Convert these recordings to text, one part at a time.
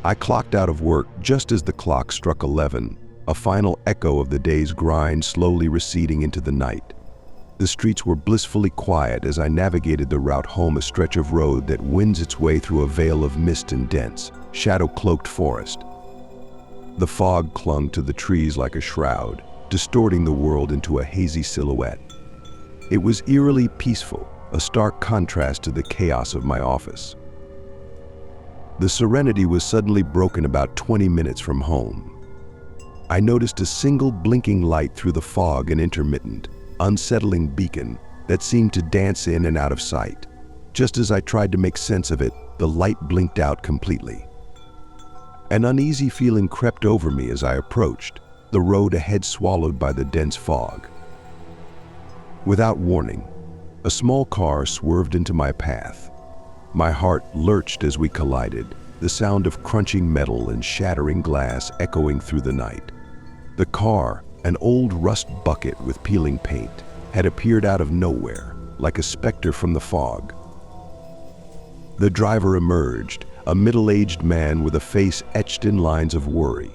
I clocked out of work just as the clock struck 11, a final echo of the day's grind slowly receding into the night. The streets were blissfully quiet as I navigated the route home, a stretch of road that winds its way through a veil of mist and dense, shadow-cloaked forest. The fog clung to the trees like a shroud, distorting the world into a hazy silhouette. It was eerily peaceful, a stark contrast to the chaos of my office. The serenity was suddenly broken about 20 minutes from home. I noticed a single blinking light through the fog, an intermittent, unsettling beacon that seemed to dance in and out of sight. Just as I tried to make sense of it, the light blinked out completely. An uneasy feeling crept over me as I approached, the road ahead swallowed by the dense fog. Without warning, a small car swerved into my path. My heart lurched as we collided, the sound of crunching metal and shattering glass echoing through the night. The car, an old rust bucket with peeling paint, had appeared out of nowhere, like a specter from the fog. The driver emerged, a middle-aged man with a face etched in lines of worry.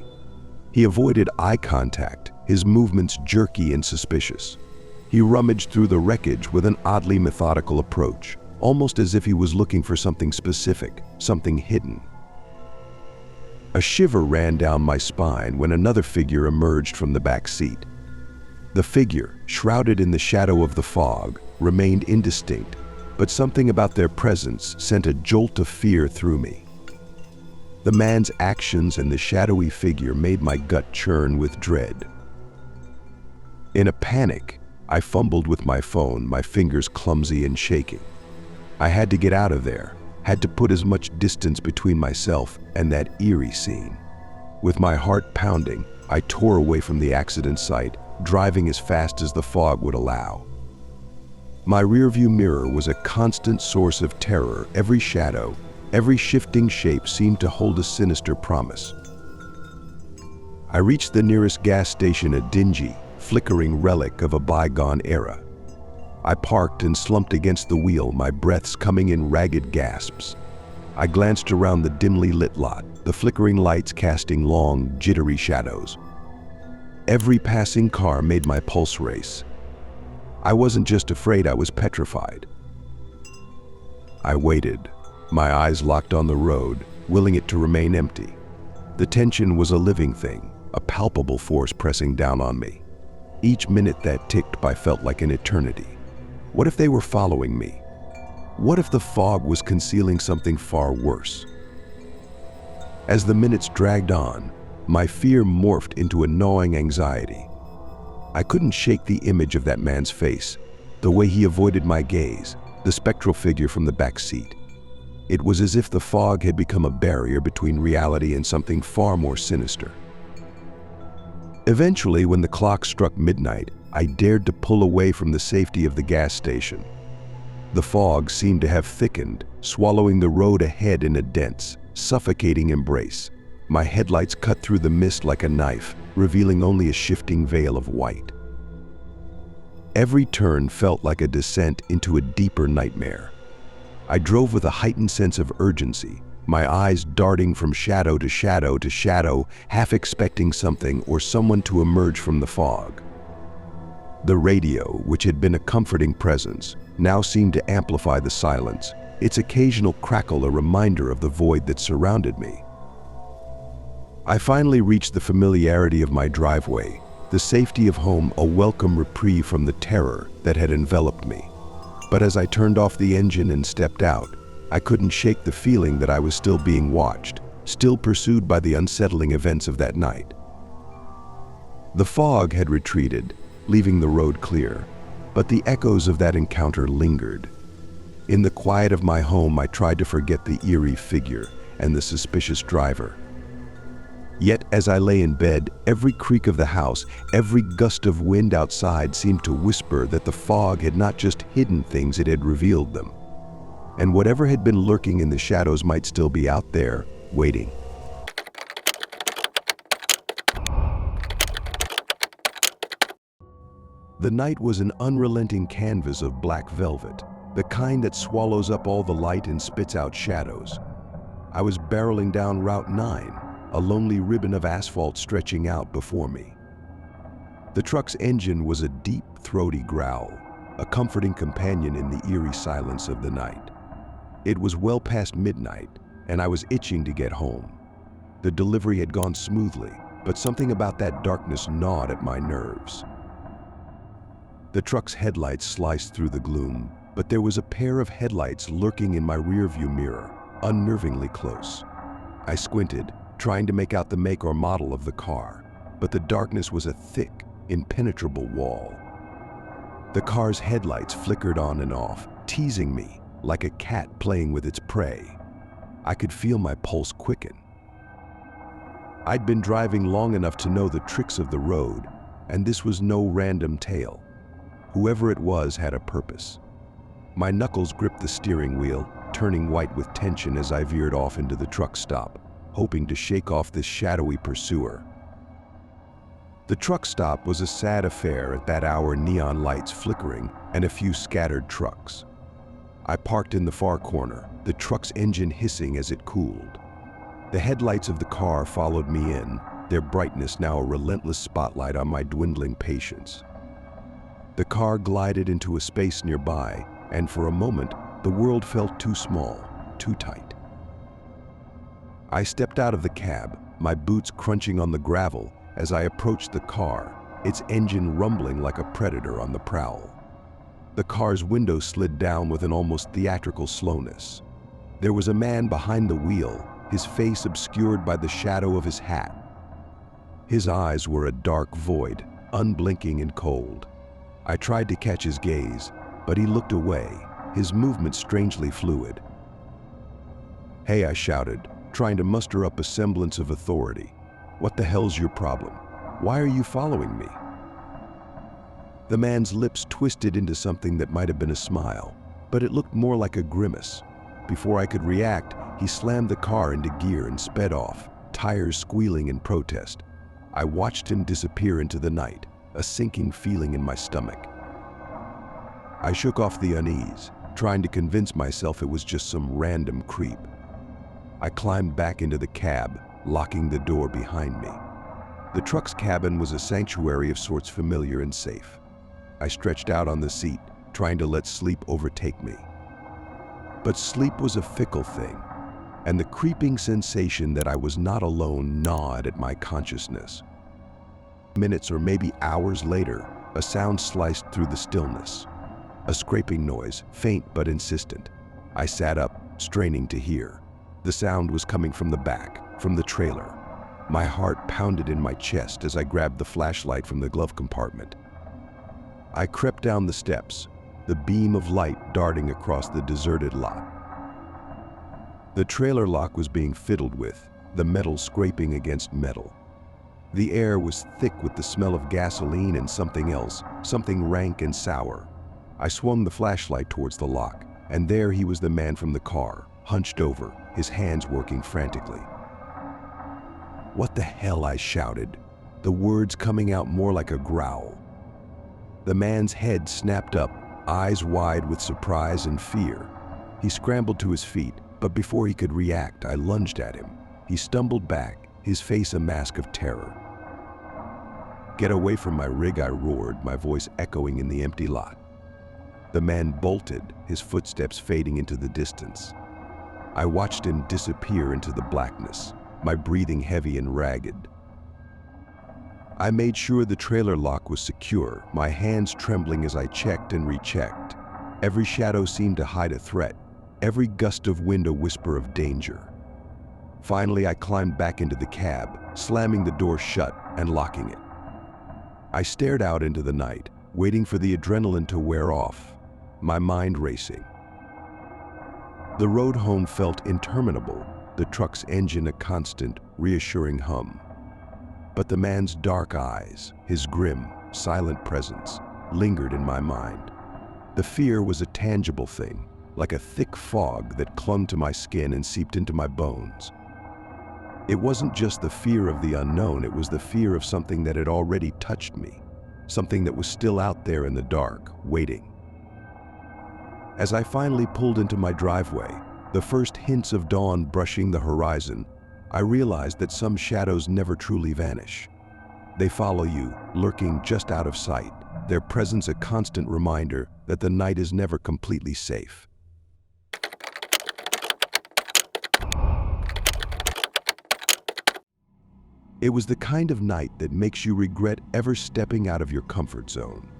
He avoided eye contact, his movements jerky and suspicious. He rummaged through the wreckage with an oddly methodical approach, almost as if he was looking for something specific, something hidden. A shiver ran down my spine when another figure emerged from the back seat. The figure, shrouded in the shadow of the fog, remained indistinct, but something about their presence sent a jolt of fear through me. The man's actions and the shadowy figure made my gut churn with dread. In a panic, I fumbled with my phone, my fingers clumsy and shaking. I had to get out of there, had to put as much distance between myself and that eerie scene. With my heart pounding, I tore away from the accident site, driving as fast as the fog would allow. My rearview mirror was a constant source of terror. Every shadow, every shifting shape seemed to hold a sinister promise. I reached the nearest gas station, a dingy, flickering relic of a bygone era. I parked and slumped against the wheel, my breaths coming in ragged gasps. I glanced around the dimly lit lot, the flickering lights casting long, jittery shadows. Every passing car made my pulse race. I wasn't just afraid, I was petrified. I waited, my eyes locked on the road, willing it to remain empty. The tension was a living thing, a palpable force pressing down on me. Each minute that ticked by felt like an eternity. What if they were following me? What if the fog was concealing something far worse? As the minutes dragged on, my fear morphed into a gnawing anxiety. I couldn't shake the image of that man's face, the way he avoided my gaze, the spectral figure from the back seat. It was as if the fog had become a barrier between reality and something far more sinister. Eventually, when the clock struck midnight, I dared to pull away from the safety of the gas station. The fog seemed to have thickened, swallowing the road ahead in a dense, suffocating embrace. My headlights cut through the mist like a knife, revealing only a shifting veil of white. Every turn felt like a descent into a deeper nightmare. I drove with a heightened sense of urgency, my eyes darting from shadow to shadow to shadow, half expecting something or someone to emerge from the fog. The radio, which had been a comforting presence, now seemed to amplify the silence, its occasional crackle a reminder of the void that surrounded me. I finally reached the familiarity of my driveway, the safety of home, a welcome reprieve from the terror that had enveloped me. But as I turned off the engine and stepped out, I couldn't shake the feeling that I was still being watched, still pursued by the unsettling events of that night. The fog had retreated, leaving the road clear, but the echoes of that encounter lingered. In the quiet of my home, I tried to forget the eerie figure and the suspicious driver. Yet as I lay in bed, every creak of the house, every gust of wind outside seemed to whisper that the fog had not just hidden things, it had revealed them. And whatever had been lurking in the shadows might still be out there, waiting. The night was an unrelenting canvas of black velvet, the kind that swallows up all the light and spits out shadows. I was barreling down Route 9, a lonely ribbon of asphalt stretching out before me. The truck's engine was a deep, throaty growl, a comforting companion in the eerie silence of the night. It was well past midnight, and I was itching to get home. The delivery had gone smoothly, but something about that darkness gnawed at my nerves. The truck's headlights sliced through the gloom, but there was a pair of headlights lurking in my rearview mirror, unnervingly close. I squinted, trying to make out the make or model of the car, but the darkness was a thick, impenetrable wall. The car's headlights flickered on and off, teasing me like a cat playing with its prey. I could feel my pulse quicken. I'd been driving long enough to know the tricks of the road, and this was no random tale. Whoever it was had a purpose. My knuckles gripped the steering wheel, turning white with tension as I veered off into the truck stop, hoping to shake off this shadowy pursuer. The truck stop was a sad affair at that hour, neon lights flickering and a few scattered trucks. I parked in the far corner, the truck's engine hissing as it cooled. The headlights of the car followed me in, their brightness now a relentless spotlight on my dwindling patience. The car glided into a space nearby, and for a moment, the world felt too small, too tight. I stepped out of the cab, my boots crunching on the gravel as I approached the car, its engine rumbling like a predator on the prowl. The car's window slid down with an almost theatrical slowness. There was a man behind the wheel, his face obscured by the shadow of his hat. His eyes were a dark void, unblinking and cold. I tried to catch his gaze, but he looked away, his movements strangely fluid. "Hey," I shouted, trying to muster up a semblance of authority. "What the hell's your problem? Why are you following me?" The man's lips twisted into something that might have been a smile, but it looked more like a grimace. Before I could react, he slammed the car into gear and sped off, tires squealing in protest. I watched him disappear into the night, a sinking feeling in my stomach. I shook off the unease, trying to convince myself it was just some random creep. I climbed back into the cab, locking the door behind me. The truck's cabin was a sanctuary of sorts, familiar and safe. I stretched out on the seat, trying to let sleep overtake me. But sleep was a fickle thing, and the creeping sensation that I was not alone gnawed at my consciousness. Minutes or maybe hours later, a sound sliced through the stillness. A scraping noise, faint but insistent. I sat up, straining to hear. The sound was coming from the back, from the trailer. My heart pounded in my chest as I grabbed the flashlight from the glove compartment. I crept down the steps, the beam of light darting across the deserted lot. The trailer lock was being fiddled with, the metal scraping against metal. The air was thick with the smell of gasoline and something else, something rank and sour. I swung the flashlight towards the lock, and there he was, the man from the car, hunched over, his hands working frantically. "What the hell?" I shouted, the words coming out more like a growl. The man's head snapped up, eyes wide with surprise and fear. He scrambled to his feet, but before he could react, I lunged at him. He stumbled back, his face a mask of terror. "Get away from my rig," I roared, my voice echoing in the empty lot. The man bolted, his footsteps fading into the distance. I watched him disappear into the blackness, my breathing heavy and ragged. I made sure the trailer lock was secure, my hands trembling as I checked and rechecked. Every shadow seemed to hide a threat, every gust of wind a whisper of danger. Finally, I climbed back into the cab, slamming the door shut and locking it. I stared out into the night, waiting for the adrenaline to wear off, my mind racing. The road home felt interminable, the truck's engine a constant, reassuring hum. But the man's dark eyes, his grim, silent presence, lingered in my mind. The fear was a tangible thing, like a thick fog that clung to my skin and seeped into my bones. It wasn't just the fear of the unknown, it was the fear of something that had already touched me, something that was still out there in the dark, waiting. As I finally pulled into my driveway, The first hints of dawn brushing the horizon, I realized that some shadows never truly vanish. They follow you, lurking just out of sight, their presence a constant reminder that the night is never completely safe. It was the kind of night that makes you regret ever stepping out of your comfort zone.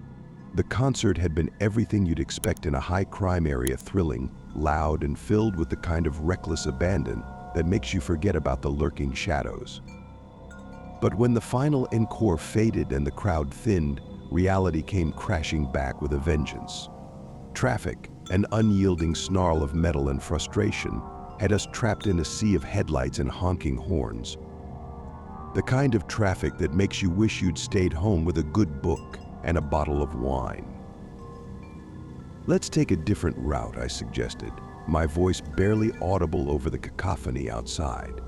The concert had been everything you'd expect in a high-crime area, thrilling, loud, and filled with the kind of reckless abandon that makes you forget about the lurking shadows. But when the final encore faded and the crowd thinned, reality came crashing back with a vengeance. Traffic, an unyielding snarl of metal and frustration, had us trapped in a sea of headlights and honking horns. The kind of traffic that makes you wish you'd stayed home with a good book and a bottle of wine. "Let's take a different route," I suggested, my voice barely audible over the cacophony outside.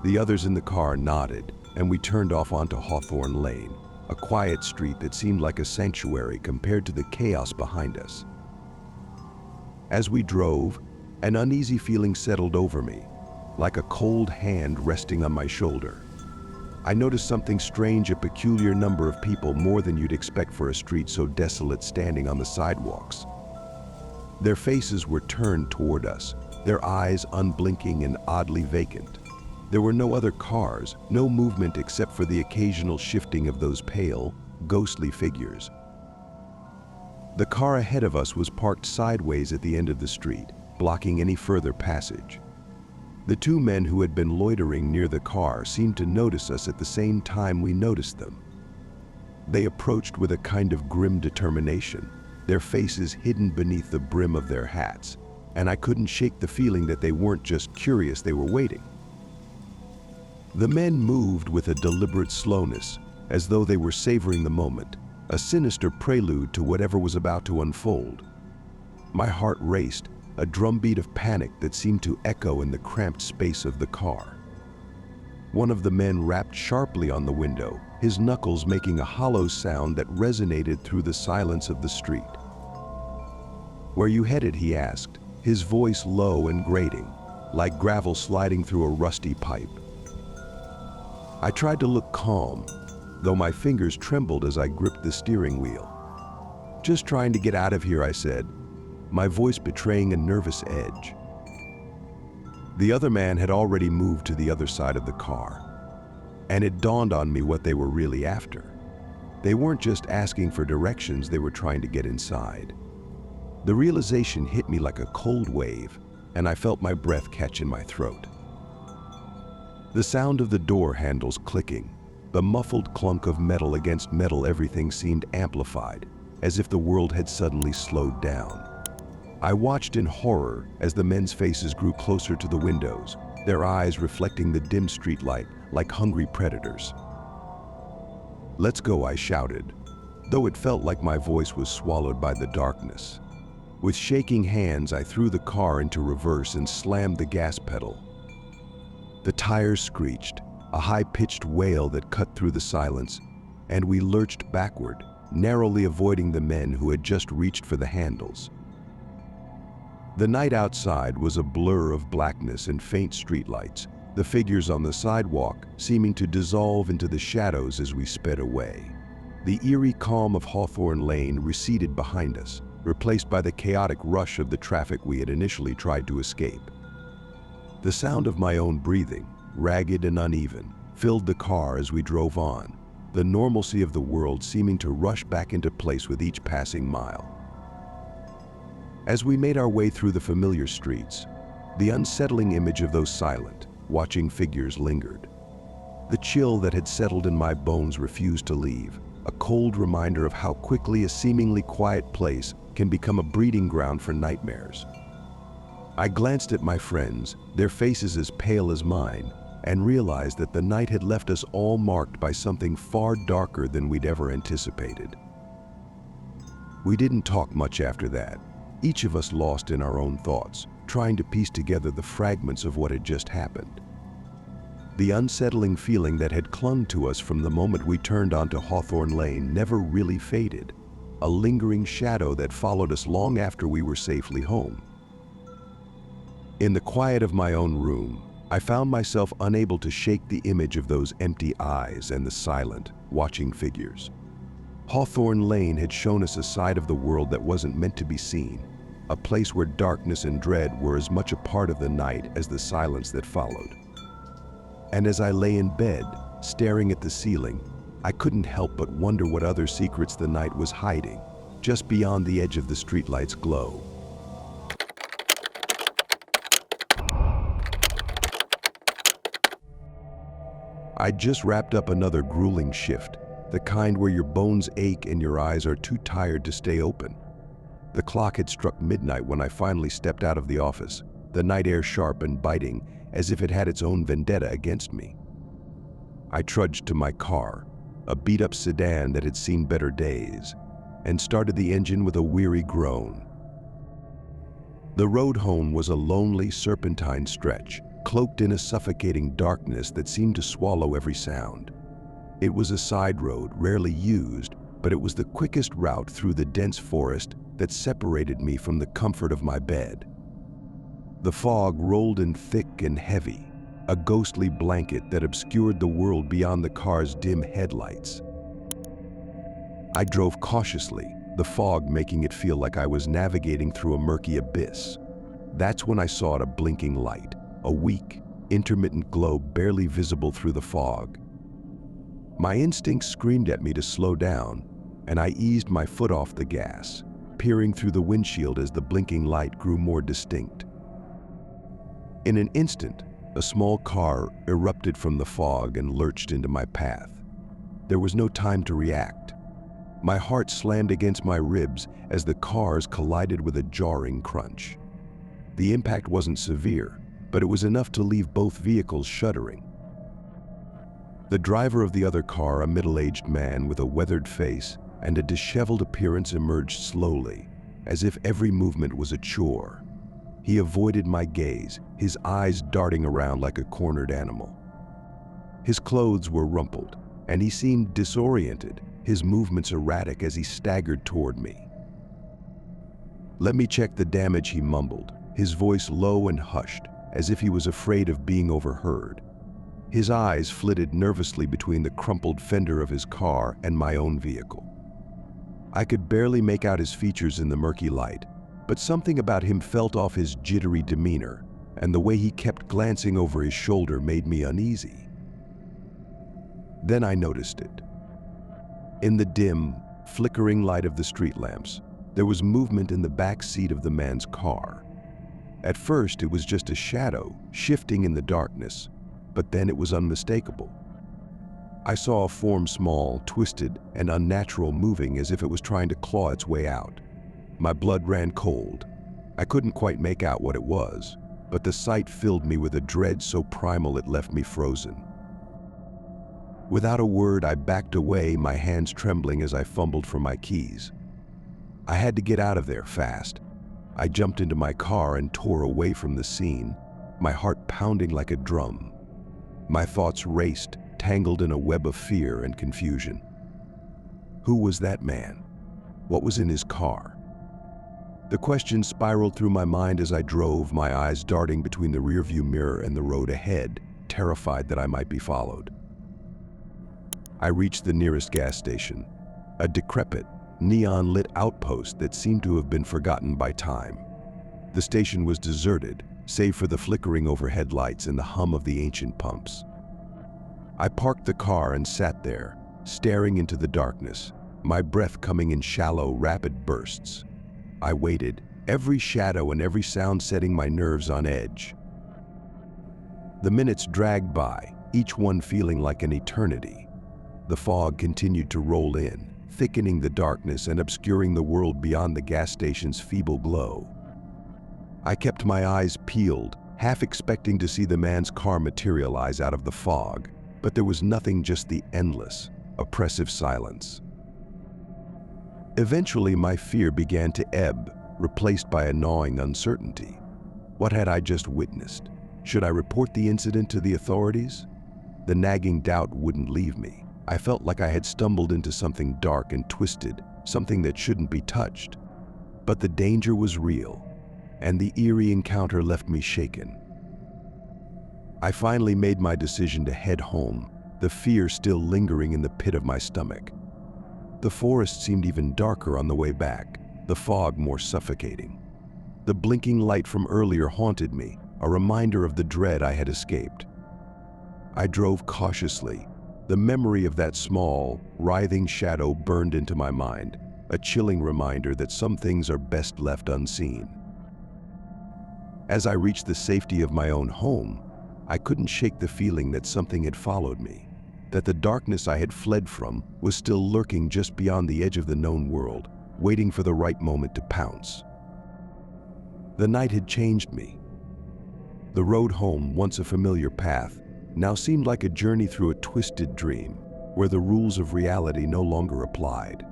The others in the car nodded, and we turned off onto Hawthorne Lane, a quiet street that seemed like a sanctuary compared to the chaos behind us. As we drove, an uneasy feeling settled over me, like a cold hand resting on my shoulder. I noticed something strange, a peculiar number of people, more than you'd expect for a street so desolate, standing on the sidewalks. Their faces were turned toward us, their eyes unblinking and oddly vacant. There were no other cars, no movement except for the occasional shifting of those pale, ghostly figures. The car ahead of us was parked sideways at the end of the street, blocking any further passage. The two men who had been loitering near the car seemed to notice us at the same time we noticed them. They approached with a kind of grim determination, their faces hidden beneath the brim of their hats, and I couldn't shake the feeling that they weren't just curious, they were waiting. The men moved with a deliberate slowness, as though they were savoring the moment, a sinister prelude to whatever was about to unfold. My heart raced, a drumbeat of panic that seemed to echo in the cramped space of the car. One of the men rapped sharply on the window, his knuckles making a hollow sound that resonated through the silence of the street. "Where you headed?" he asked, his voice low and grating, like gravel sliding through a rusty pipe. I tried to look calm, though my fingers trembled as I gripped the steering wheel. "Just trying to get out of here," I said, my voice betraying a nervous edge. The other man had already moved to the other side of the car, and it dawned on me what they were really after. They weren't just asking for directions, they were trying to get inside. The realization hit me like a cold wave, and I felt my breath catch in my throat. The sound of the door handles clicking, the muffled clunk of metal against metal, everything seemed amplified, as if the world had suddenly slowed down. I watched in horror as the men's faces grew closer to the windows, their eyes reflecting the dim streetlight like hungry predators. "Let's go," I shouted, though it felt like my voice was swallowed by the darkness. With shaking hands, I threw the car into reverse and slammed the gas pedal. The tires screeched, a high-pitched wail that cut through the silence, and we lurched backward, narrowly avoiding the men who had just reached for the handles. The night outside was a blur of blackness and faint streetlights, the figures on the sidewalk seeming to dissolve into the shadows as we sped away. The eerie calm of Hawthorne Lane receded behind us, replaced by the chaotic rush of the traffic we had initially tried to escape. The sound of my own breathing, ragged and uneven, filled the car as we drove on, the normalcy of the world seeming to rush back into place with each passing mile. As we made our way through the familiar streets, the unsettling image of those silent, watching figures lingered. The chill that had settled in my bones refused to leave, a cold reminder of how quickly a seemingly quiet place can become a breeding ground for nightmares. I glanced at my friends, their faces as pale as mine, and realized that the night had left us all marked by something far darker than we'd ever anticipated. We didn't talk much after that, each of us lost in our own thoughts, trying to piece together the fragments of what had just happened. The unsettling feeling that had clung to us from the moment we turned onto Hawthorne Lane never really faded, a lingering shadow that followed us long after we were safely home. In the quiet of my own room, I found myself unable to shake the image of those empty eyes and the silent, watching figures. Hawthorne Lane had shown us a side of the world that wasn't meant to be seen, a place where darkness and dread were as much a part of the night as the silence that followed. And as I lay in bed, staring at the ceiling, I couldn't help but wonder what other secrets the night was hiding, just beyond the edge of the streetlight's glow. I'd just wrapped up another grueling shift, the kind where your bones ache and your eyes are too tired to stay open. The clock had struck midnight when I finally stepped out of the office, the night air sharp and biting, as if it had its own vendetta against me. I trudged to my car, a beat-up sedan that had seen better days, and started the engine with a weary groan. The road home was a lonely, serpentine stretch, cloaked in a suffocating darkness that seemed to swallow every sound. It was a side road, rarely used, but it was the quickest route through the dense forest that separated me from the comfort of my bed. The fog rolled in thick and heavy, a ghostly blanket that obscured the world beyond the car's dim headlights. I drove cautiously, the fog making it feel like I was navigating through a murky abyss. That's when I saw a blinking light, a weak, intermittent glow barely visible through the fog. My instincts screamed at me to slow down, and I eased my foot off the gas, peering through the windshield as the blinking light grew more distinct. In an instant, a small car erupted from the fog and lurched into my path. There was no time to react. My heart slammed against my ribs as the cars collided with a jarring crunch. The impact wasn't severe, but it was enough to leave both vehicles shuddering. The driver of the other car, a middle-aged man with a weathered face and a disheveled appearance, emerged slowly, as if every movement was a chore. He avoided my gaze, his eyes darting around like a cornered animal. His clothes were rumpled, and he seemed disoriented, his movements erratic as he staggered toward me. "Let me check the damage," he mumbled, his voice low and hushed, as if he was afraid of being overheard. His eyes flitted nervously between the crumpled fender of his car and my own vehicle. I could barely make out his features in the murky light, but something about him felt off his jittery demeanor, and the way he kept glancing over his shoulder made me uneasy. Then I noticed it. In the dim, flickering light of the street lamps, there was movement in the back seat of the man's car. At first, it was just a shadow, shifting in the darkness, but then it was unmistakable. I saw a form small, twisted, and unnatural, moving as if it was trying to claw its way out. My blood ran cold. I couldn't quite make out what it was, but the sight filled me with a dread so primal it left me frozen. Without a word, I backed away, my hands trembling as I fumbled for my keys. I had to get out of there fast. I jumped into my car and tore away from the scene, my heart pounding like a drum. My thoughts raced, tangled in a web of fear and confusion. Who was that man? What was in his car? The questions spiraled through my mind as I drove, my eyes darting between the rearview mirror and the road ahead, terrified that I might be followed. I reached the nearest gas station, a decrepit, neon-lit outpost that seemed to have been forgotten by time. The station was deserted, save for the flickering overhead lights and the hum of the ancient pumps. I parked the car and sat there, staring into the darkness, my breath coming in shallow, rapid bursts. I waited, every shadow and every sound setting my nerves on edge. The minutes dragged by, each one feeling like an eternity. The fog continued to roll in, thickening the darkness and obscuring the world beyond the gas station's feeble glow. I kept my eyes peeled, half expecting to see the man's car materialize out of the fog, but there was nothing, just the endless, oppressive silence. Eventually, my fear began to ebb, replaced by a gnawing uncertainty. What had I just witnessed? Should I report the incident to the authorities? The nagging doubt wouldn't leave me. I felt like I had stumbled into something dark and twisted, something that shouldn't be touched. But the danger was real. and the eerie encounter left me shaken. I finally made my decision to head home, the fear still lingering in the pit of my stomach. The forest seemed even darker on the way back, the fog more suffocating. The blinking light from earlier haunted me, a reminder of the dread I had escaped. I drove cautiously. The memory of that small, writhing shadow burned into my mind, a chilling reminder that some things are best left unseen. As I reached the safety of my own home, I couldn't shake the feeling that something had followed me, that the darkness I had fled from was still lurking just beyond the edge of the known world, waiting for the right moment to pounce. The night had changed me. The road home, once a familiar path, now seemed like a journey through a twisted dream, where the rules of reality no longer applied.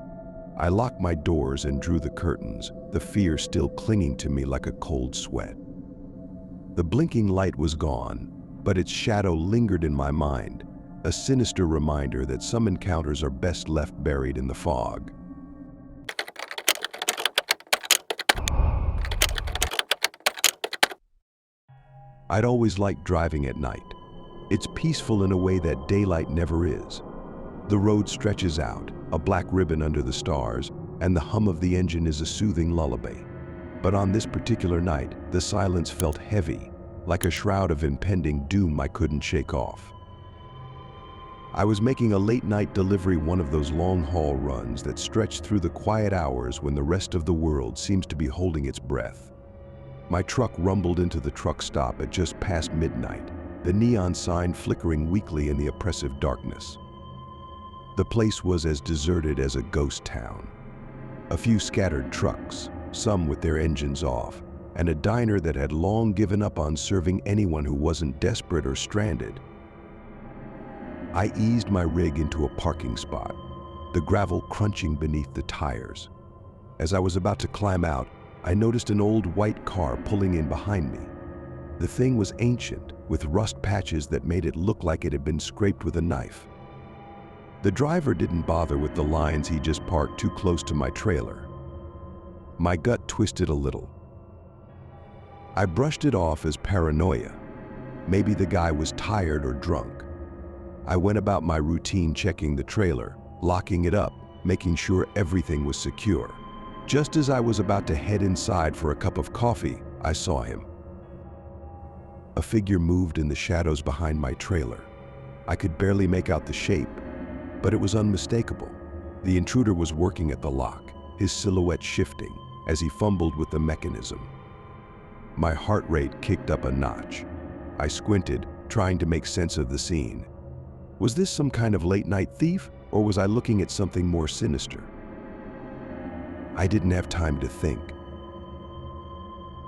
I locked my doors and drew the curtains, the fear still clinging to me like a cold sweat. The blinking light was gone, but its shadow lingered in my mind, a sinister reminder that some encounters are best left buried in the fog. I'd always liked driving at night. It's peaceful in a way that daylight never is. The road stretches out, a black ribbon under the stars, and the hum of the engine is a soothing lullaby. But on this particular night, the silence felt heavy, like a shroud of impending doom I couldn't shake off. I was making a late-night delivery, one of those long-haul runs that stretch through the quiet hours when the rest of the world seems to be holding its breath. My truck rumbled into the truck stop at just past midnight, the neon sign flickering weakly in the oppressive darkness. The place was as deserted as a ghost town. A few scattered trucks, some with their engines off, and a diner that had long given up on serving anyone who wasn't desperate or stranded. I eased my rig into a parking spot, the gravel crunching beneath the tires. As I was about to climb out, I noticed an old white car pulling in behind me. The thing was ancient, with rust patches that made it look like it had been scraped with a knife. The driver didn't bother with the lines, he just parked too close to my trailer. My gut twisted a little. I brushed it off as paranoia. Maybe the guy was tired or drunk. I went about my routine, checking the trailer, locking it up, making sure everything was secure. Just as I was about to head inside for a cup of coffee, I saw him. A figure moved in the shadows behind my trailer. I could barely make out the shape, but it was unmistakable. The intruder was working at the lock, his silhouette shifting as he fumbled with the mechanism. My heart rate kicked up a notch. I squinted, trying to make sense of the scene. Was this some kind of late-night thief, or was I looking at something more sinister? I didn't have time to think.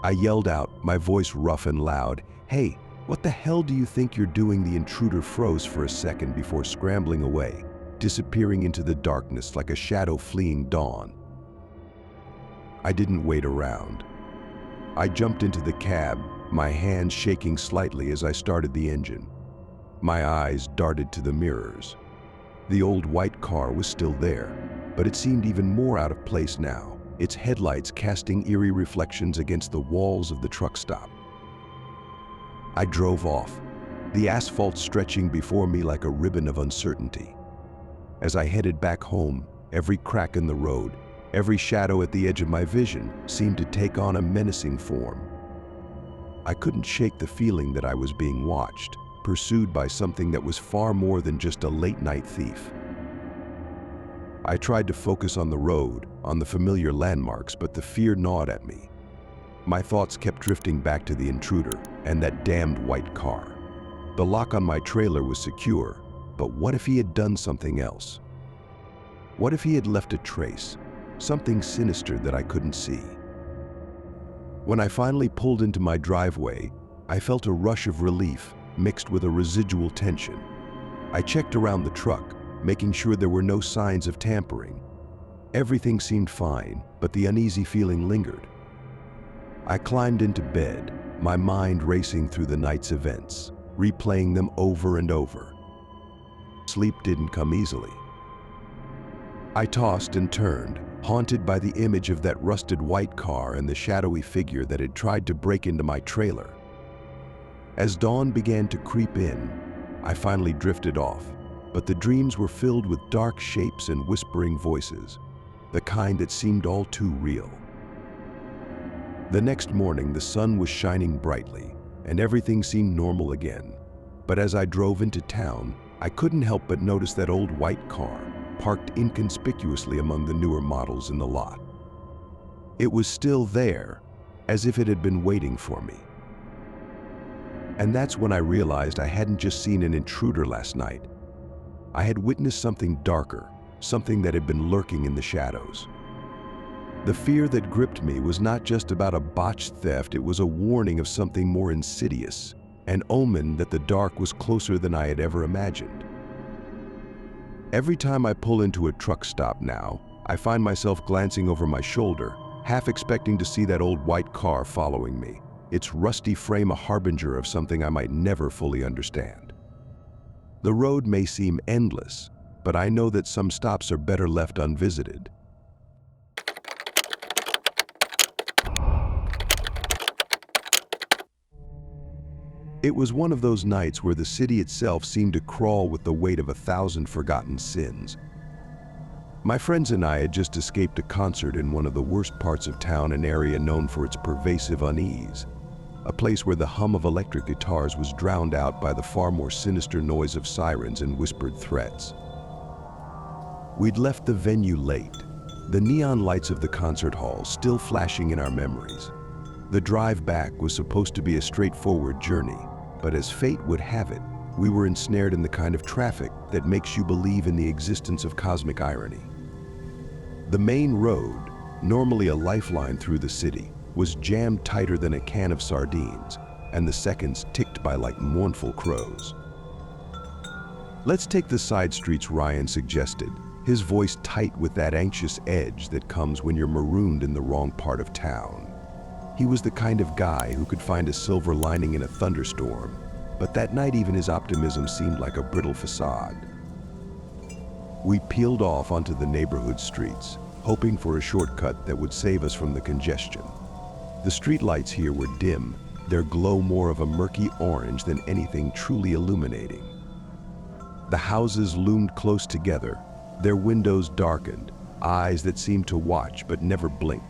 I yelled out, my voice rough and loud, "Hey, what the hell do you think you're doing?" The intruder froze for a second before scrambling away, disappearing into the darkness like a shadow fleeing dawn. I didn't wait around. I jumped into the cab, my hands shaking slightly as I started the engine. My eyes darted to the mirrors. The old white car was still there, but it seemed even more out of place now, its headlights casting eerie reflections against the walls of the truck stop. I drove off, the asphalt stretching before me like a ribbon of uncertainty. As I headed back home, every crack in the road, every shadow at the edge of my vision seemed to take on a menacing form. I couldn't shake the feeling that I was being watched, pursued by something that was far more than just a late-night thief. I tried to focus on the road, on the familiar landmarks, but the fear gnawed at me. My thoughts kept drifting back to the intruder and that damned white car. The lock on my trailer was secure, but what if he had done something else? What if he had left a trace, something sinister that I couldn't see? When I finally pulled into my driveway, I felt a rush of relief mixed with a residual tension. I checked around the truck, making sure there were no signs of tampering. Everything seemed fine, but the uneasy feeling lingered. I climbed into bed, my mind racing through the night's events, replaying them over and over. Sleep didn't come easily. I tossed and turned, haunted by the image of that rusted white car and the shadowy figure that had tried to break into my trailer. As dawn began to creep in, I finally drifted off, but the dreams were filled with dark shapes and whispering voices, the kind that seemed all too real. The next morning, the sun was shining brightly, and everything seemed normal again. But as I drove into town, I couldn't help but notice that old white car, parked inconspicuously among the newer models in the lot. It was still there, as if it had been waiting for me. And that's when I realized I hadn't just seen an intruder last night. I had witnessed something darker, something that had been lurking in the shadows. The fear that gripped me was not just about a botched theft, it was a warning of something more insidious, an omen that the dark was closer than I had ever imagined. Every time I pull into a truck stop now, I find myself glancing over my shoulder, half expecting to see that old white car following me, its rusty frame a harbinger of something I might never fully understand. The road may seem endless, but I know that some stops are better left unvisited. It was one of those nights where the city itself seemed to crawl with the weight of 1,000 forgotten sins. My friends and I had just escaped a concert in one of the worst parts of town, an area known for its pervasive unease, a place where the hum of electric guitars was drowned out by the far more sinister noise of sirens and whispered threats. We'd left the venue late, the neon lights of the concert hall still flashing in our memories. The drive back was supposed to be a straightforward journey, but as fate would have it, we were ensnared in the kind of traffic that makes you believe in the existence of cosmic irony. The main road, normally a lifeline through the city, was jammed tighter than a can of sardines, and the seconds ticked by like mournful crows. "Let's take the side streets," Ryan suggested, his voice tight with that anxious edge that comes when you're marooned in the wrong part of town. He was the kind of guy who could find a silver lining in a thunderstorm, but that night even his optimism seemed like a brittle facade. We peeled off onto the neighborhood streets, hoping for a shortcut that would save us from the congestion. The streetlights here were dim, their glow more of a murky orange than anything truly illuminating. The houses loomed close together, their windows darkened, eyes that seemed to watch but never blink.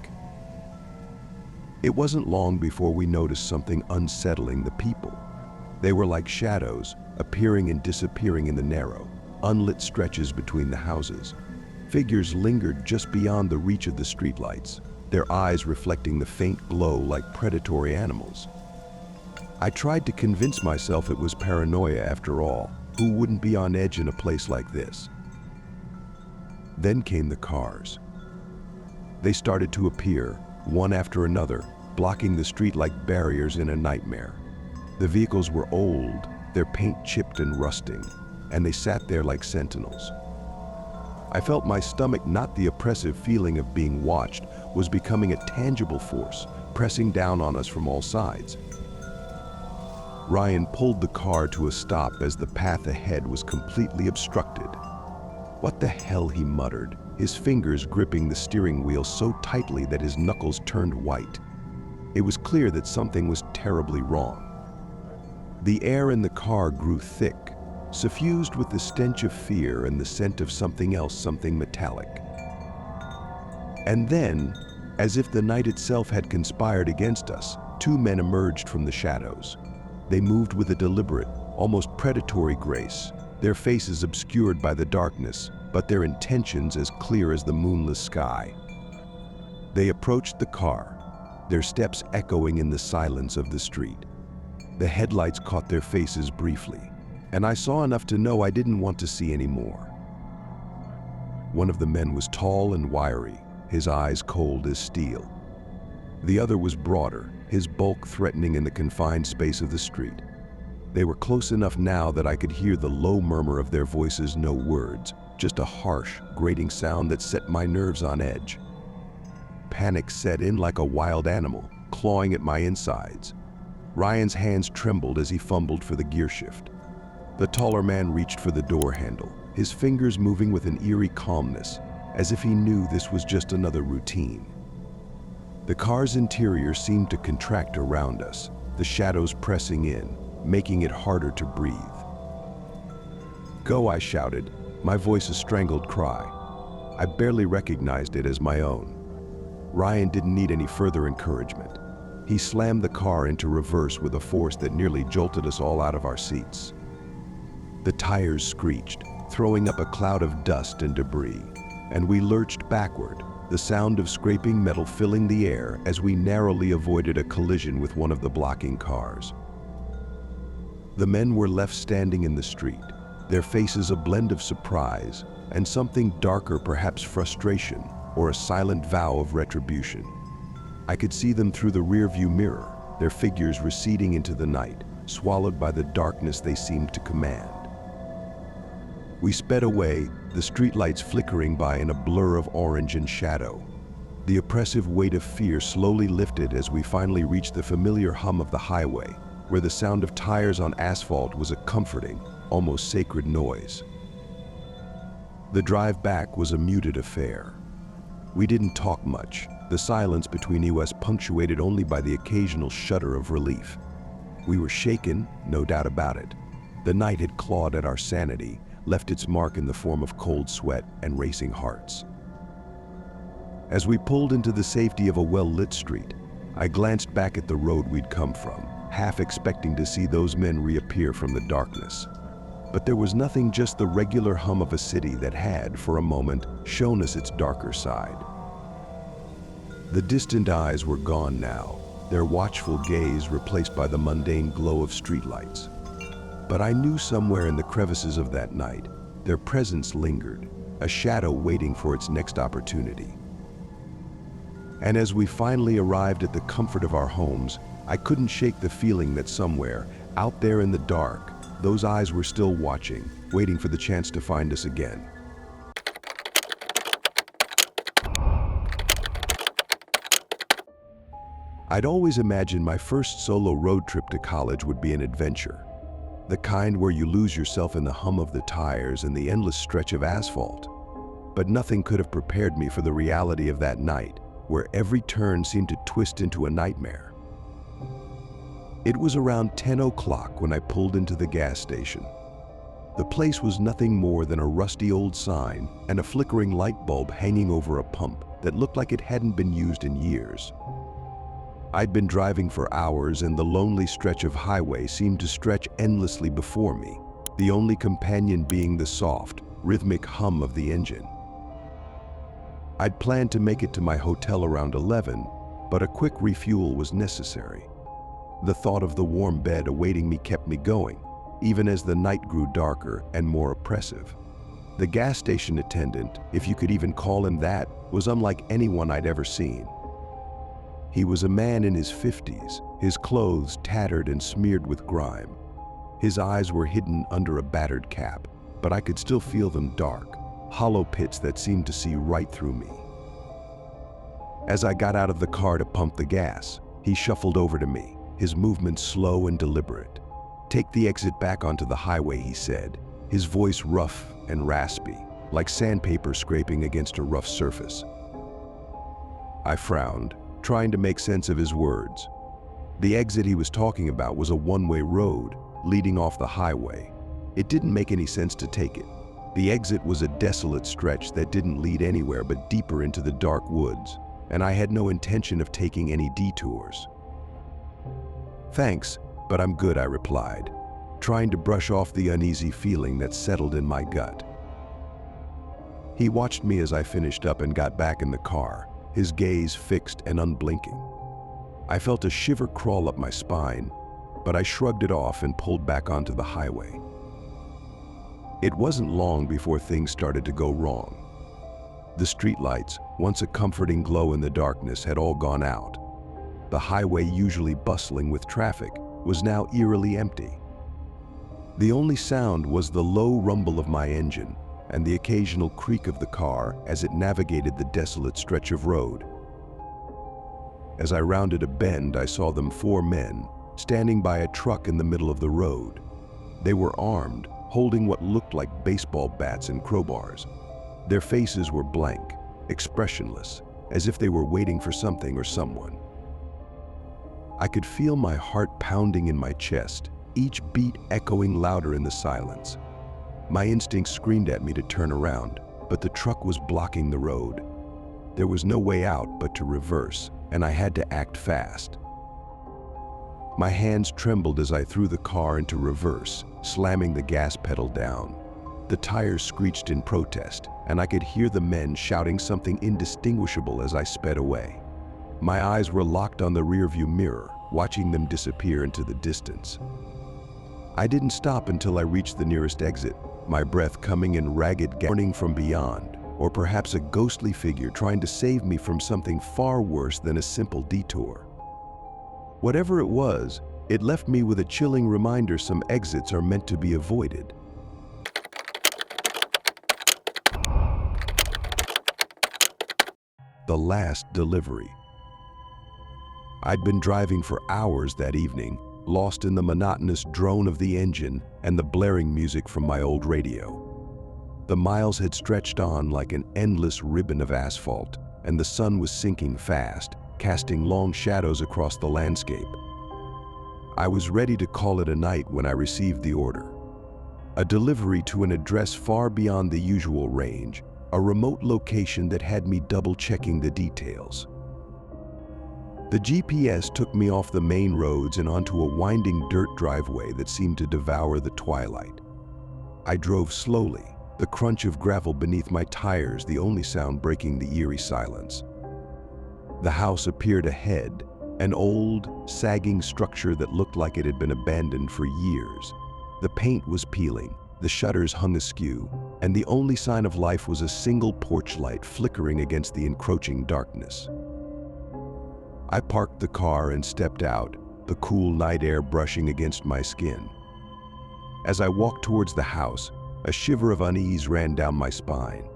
It wasn't long before we noticed something unsettling: the people. They were like shadows, appearing and disappearing in the narrow, unlit stretches between the houses. Figures lingered just beyond the reach of the streetlights, their eyes reflecting the faint glow like predatory animals. I tried to convince myself it was paranoia after all. Who wouldn't be on edge in a place like this? Then came the cars. They started to appear, one after another, blocking the street like barriers in a nightmare. The vehicles were old, their paint chipped and rusting, and they sat there like sentinels. I felt my stomach, not the oppressive feeling of being watched, was becoming a tangible force, pressing down on us from all sides. Ryan pulled the car to a stop as the path ahead was completely obstructed. "What the hell?" he muttered, his fingers gripping the steering wheel so tightly that his knuckles turned white. It was clear that something was terribly wrong. The air in the car grew thick, suffused with the stench of fear and the scent of something else, something metallic. And then, as if the night itself had conspired against us, two men emerged from the shadows. They moved with a deliberate, almost predatory grace, their faces obscured by the darkness, but their intentions as clear as the moonless sky. They approached the car, their steps echoing in the silence of the street. The headlights caught their faces briefly, and I saw enough to know I didn't want to see any more. One of the men was tall and wiry, his eyes cold as steel. The other was broader, his bulk threatening in the confined space of the street. They were close enough now that I could hear the low murmur of their voices, no words, just a harsh, grating sound that set my nerves on edge. Panic set in like a wild animal, clawing at my insides. Ryan's hands trembled as he fumbled for the gear shift. The taller man reached for the door handle, his fingers moving with an eerie calmness, as if he knew this was just another routine. The car's interior seemed to contract around us, the shadows pressing in, making it harder to breathe. "Go," I shouted, my voice a strangled cry. I barely recognized it as my own. Ryan didn't need any further encouragement. He slammed the car into reverse with a force that nearly jolted us all out of our seats. The tires screeched, throwing up a cloud of dust and debris, and we lurched backward, the sound of scraping metal filling the air as we narrowly avoided a collision with one of the blocking cars. The men were left standing in the street, their faces a blend of surprise and something darker, perhaps frustration or a silent vow of retribution. I could see them through the rearview mirror, their figures receding into the night, swallowed by the darkness they seemed to command. We sped away, the streetlights flickering by in a blur of orange and shadow. The oppressive weight of fear slowly lifted as we finally reached the familiar hum of the highway, where the sound of tires on asphalt was a comforting, almost sacred noise. The drive back was a muted affair. We didn't talk much, the silence between us punctuated only by the occasional shudder of relief. We were shaken, no doubt about it. The night had clawed at our sanity, left its mark in the form of cold sweat and racing hearts. As we pulled into the safety of a well-lit street, I glanced back at the road we'd come from, half expecting to see those men reappear from the darkness. But there was nothing, just the regular hum of a city that had, for a moment, shown us its darker side. The distant eyes were gone now, their watchful gaze replaced by the mundane glow of streetlights. But I knew somewhere in the crevices of that night, their presence lingered, a shadow waiting for its next opportunity. And as we finally arrived at the comfort of our homes, I couldn't shake the feeling that somewhere, out there in the dark, those eyes were still watching, waiting for the chance to find us again. I'd always imagined my first solo road trip to college would be an adventure. The kind where you lose yourself in the hum of the tires and the endless stretch of asphalt. But nothing could have prepared me for the reality of that night, where every turn seemed to twist into a nightmare. It was around 10 o'clock when I pulled into the gas station. The place was nothing more than a rusty old sign and a flickering light bulb hanging over a pump that looked like it hadn't been used in years. I'd been driving for hours and the lonely stretch of highway seemed to stretch endlessly before me, the only companion being the soft, rhythmic hum of the engine. I'd planned to make it to my hotel around 11, but a quick refuel was necessary. The thought of the warm bed awaiting me kept me going, even as the night grew darker and more oppressive. The gas station attendant, if you could even call him that, was unlike anyone I'd ever seen. He was a man in his 50s, his clothes tattered and smeared with grime. His eyes were hidden under a battered cap, but I could still feel them dark, hollow pits that seemed to see right through me. As I got out of the car to pump the gas, he shuffled over to me, his movements slow and deliberate. "Take the exit back onto the highway," he said, his voice rough and raspy, like sandpaper scraping against a rough surface. I frowned, trying to make sense of his words. The exit he was talking about was a one-way road leading off the highway. It didn't make any sense to take it. The exit was a desolate stretch that didn't lead anywhere but deeper into the dark woods, and I had no intention of taking any detours. "Thanks, but I'm good," I replied, trying to brush off the uneasy feeling that settled in my gut. He watched me as I finished up and got back in the car, his gaze fixed and unblinking. I felt a shiver crawl up my spine, but I shrugged it off and pulled back onto the highway. It wasn't long before things started to go wrong. The streetlights, once a comforting glow in the darkness, had all gone out. The highway, usually bustling with traffic, was now eerily empty. The only sound was the low rumble of my engine and the occasional creak of the car as it navigated the desolate stretch of road. As I rounded a bend, I saw them, 4 men, standing by a truck in the middle of the road. They were armed, holding what looked like baseball bats and crowbars. Their faces were blank, expressionless, as if they were waiting for something or someone. I could feel my heart pounding in my chest, each beat echoing louder in the silence. My instincts screamed at me to turn around, but the truck was blocking the road. There was no way out but to reverse, and I had to act fast. My hands trembled as I threw the car into reverse, slamming the gas pedal down. The tires screeched in protest, and I could hear the men shouting something indistinguishable as I sped away. My eyes were locked on the rearview mirror, watching them disappear into the distance. I didn't stop until I reached the nearest exit, my breath coming in ragged warning from beyond, or perhaps a ghostly figure trying to save me from something far worse than a simple detour. Whatever it was, it left me with a chilling reminder some exits are meant to be avoided. The last delivery. I'd been driving for hours that evening, lost in the monotonous drone of the engine and the blaring music from my old radio. The miles had stretched on like an endless ribbon of asphalt, and the sun was sinking fast, casting long shadows across the landscape. I was ready to call it a night when I received the order. A delivery to an address far beyond the usual range, a remote location that had me double-checking the details. The GPS took me off the main roads and onto a winding dirt driveway that seemed to devour the twilight. I drove slowly, the crunch of gravel beneath my tires the only sound breaking the eerie silence. The house appeared ahead, an old, sagging structure that looked like it had been abandoned for years. The paint was peeling, the shutters hung askew, and the only sign of life was a single porch light flickering against the encroaching darkness. I parked the car and stepped out, the cool night air brushing against my skin. As I walked towards the house, a shiver of unease ran down my spine.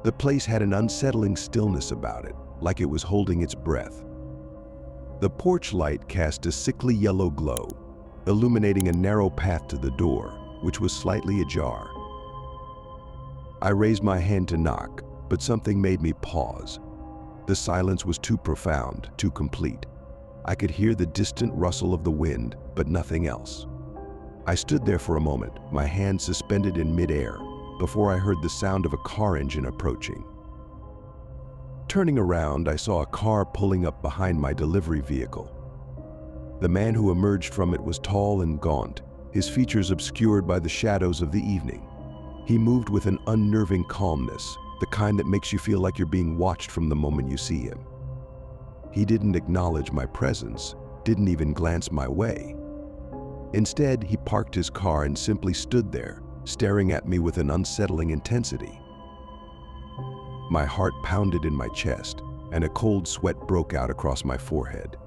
The place had an unsettling stillness about it, like it was holding its breath. The porch light cast a sickly yellow glow, illuminating a narrow path to the door, which was slightly ajar. I raised my hand to knock, but something made me pause. The silence was too profound, too complete. I could hear the distant rustle of the wind, but nothing else. I stood there for a moment, my hand suspended in midair, before I heard the sound of a car engine approaching. Turning around, I saw a car pulling up behind my delivery vehicle. The man who emerged from it was tall and gaunt, his features obscured by the shadows of the evening. He moved with an unnerving calmness, the kind that makes you feel like you're being watched from the moment you see him. He didn't acknowledge my presence, didn't even glance my way. Instead, he parked his car and simply stood there, staring at me with an unsettling intensity. My heart pounded in my chest, and a cold sweat broke out across my forehead.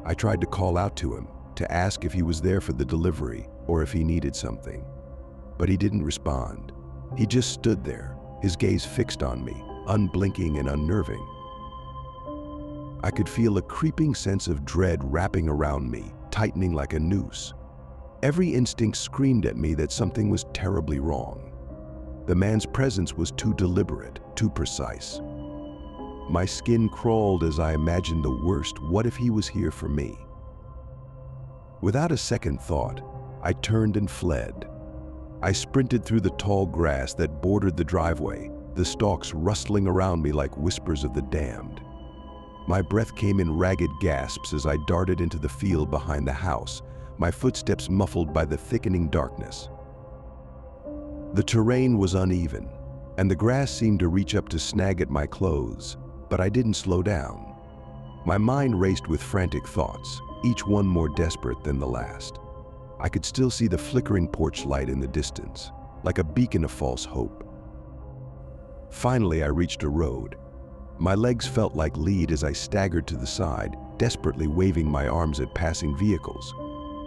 I tried to call out to him, to ask if he was there for the delivery or if he needed something. But he didn't respond. He just stood there, his gaze fixed on me, unblinking and unnerving. I could feel a creeping sense of dread wrapping around me, tightening like a noose. Every instinct screamed at me that something was terribly wrong. The man's presence was too deliberate, too precise. My skin crawled as I imagined the worst. What if he was here for me? Without a second thought, I turned and fled. I sprinted through the tall grass that bordered the driveway, the stalks rustling around me like whispers of the damned. My breath came in ragged gasps as I darted into the field behind the house, my footsteps muffled by the thickening darkness. The terrain was uneven, and the grass seemed to reach up to snag at my clothes, but I didn't slow down. My mind raced with frantic thoughts, each one more desperate than the last. I could still see the flickering porch light in the distance, like a beacon of false hope. Finally, I reached a road. My legs felt like lead as I staggered to the side, desperately waving my arms at passing vehicles.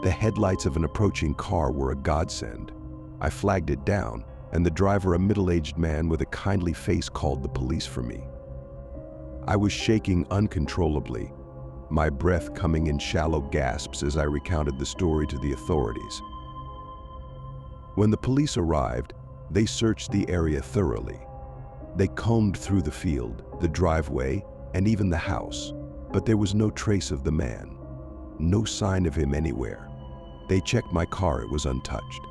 The headlights of an approaching car were a godsend. I flagged it down, and the driver, a middle-aged man with a kindly face, called the police for me. I was shaking uncontrollably, my breath coming in shallow gasps as I recounted the story to the authorities. When the police arrived, they searched the area thoroughly. They combed through the field, the driveway, and even the house, but there was no trace of the man. No sign of him anywhere. They checked my car, it was untouched.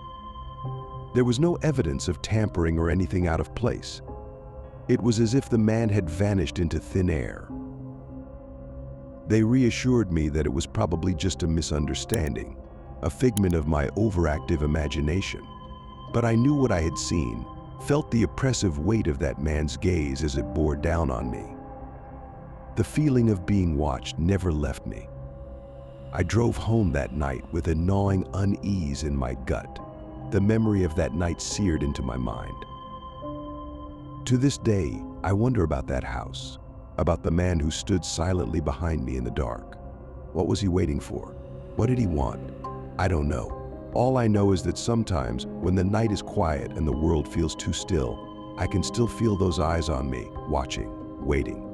There was no evidence of tampering or anything out of place. It was as if the man had vanished into thin air. They reassured me that it was probably just a misunderstanding, a figment of my overactive imagination. But I knew what I had seen, felt the oppressive weight of that man's gaze as it bore down on me. The feeling of being watched never left me. I drove home that night with a gnawing unease in my gut, the memory of that night seared into my mind. To this day, I wonder about that house, about the man who stood silently behind me in the dark. What was he waiting for? What did he want? I don't know. All I know is that sometimes, when the night is quiet and the world feels too still, I can still feel those eyes on me, watching, waiting.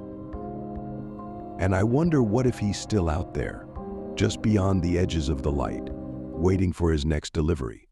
And I wonder, what if he's still out there, just beyond the edges of the light, waiting for his next delivery?